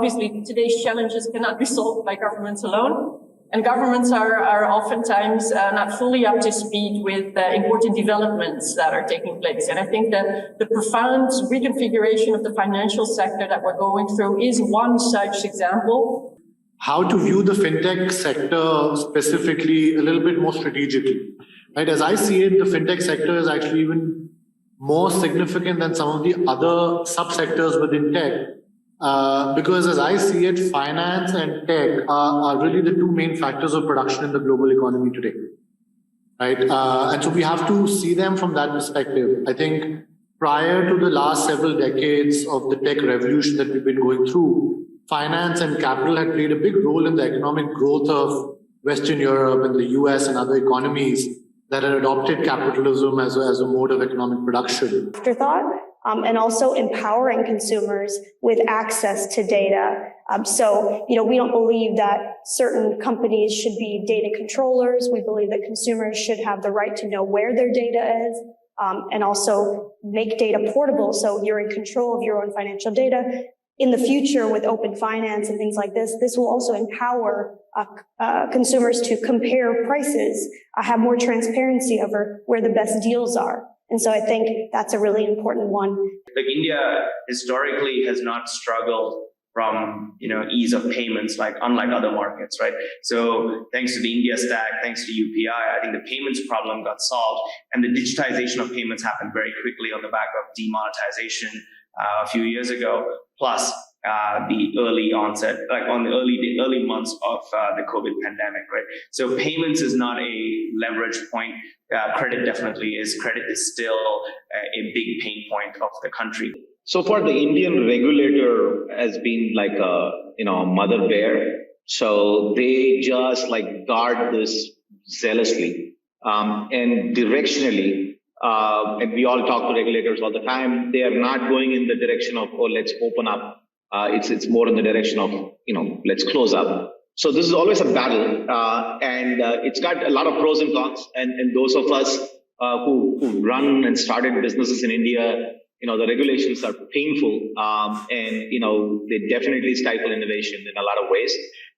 obviously today's challenges cannot be solved by governments alone. And governments are oftentimes not fully up to speed with important developments that are taking place. And I think that the profound reconfiguration of the financial sector that we're going through is one such example. How to view the fintech sector specifically a little bit more strategically, right? As I see it, the fintech sector is actually even more significant than some of the other subsectors within tech. Because as I see it, finance and tech are really the two main factors of production in the global economy today, right? And so we have to see them from that perspective. I think prior to the last several decades of the tech revolution that we've been going through, finance and capital had played a big role in the economic growth of Western Europe and the US and other economies that had adopted capitalism as a mode of economic production. Afterthought. And also empowering consumers with access to data. So, we don't believe that certain companies should be data controllers. We believe that consumers should have the right to know where their data is, and also make data portable so you're in control of your own financial data. In the future, with open finance and things like this will also empower consumers to compare prices, have more transparency over where the best deals are. And so I think that's a really important one. Like India historically has not struggled from, ease of payments, unlike other markets, right? So thanks to the India stack, thanks to UPI, I think the payments problem got solved, and the digitization of payments happened very quickly on the back of demonetization a few years ago, plus the early onset, on the early months of the COVID pandemic, right? So payments is not a leverage point. Credit definitely is. Credit is still a big pain point of the country. So far, the Indian regulator has been like a mother bear. So they just guard this zealously and directionally. And we all talk to regulators all the time. They are not going in the direction of, let's open up. It's more in the direction of, let's close up. So this is always a battle, and it's got a lot of pros and cons. And those of us who run and started businesses in India, the regulations are painful, and they definitely stifle innovation in a lot of ways.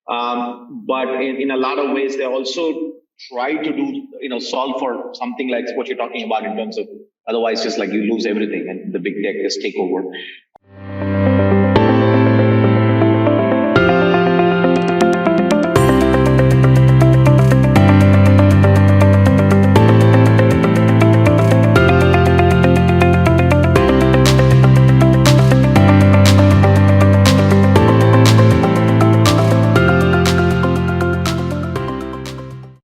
But in a lot of ways, they also try to do, solve for something like what you're talking about in terms of, otherwise just you lose everything and the big tech just take over.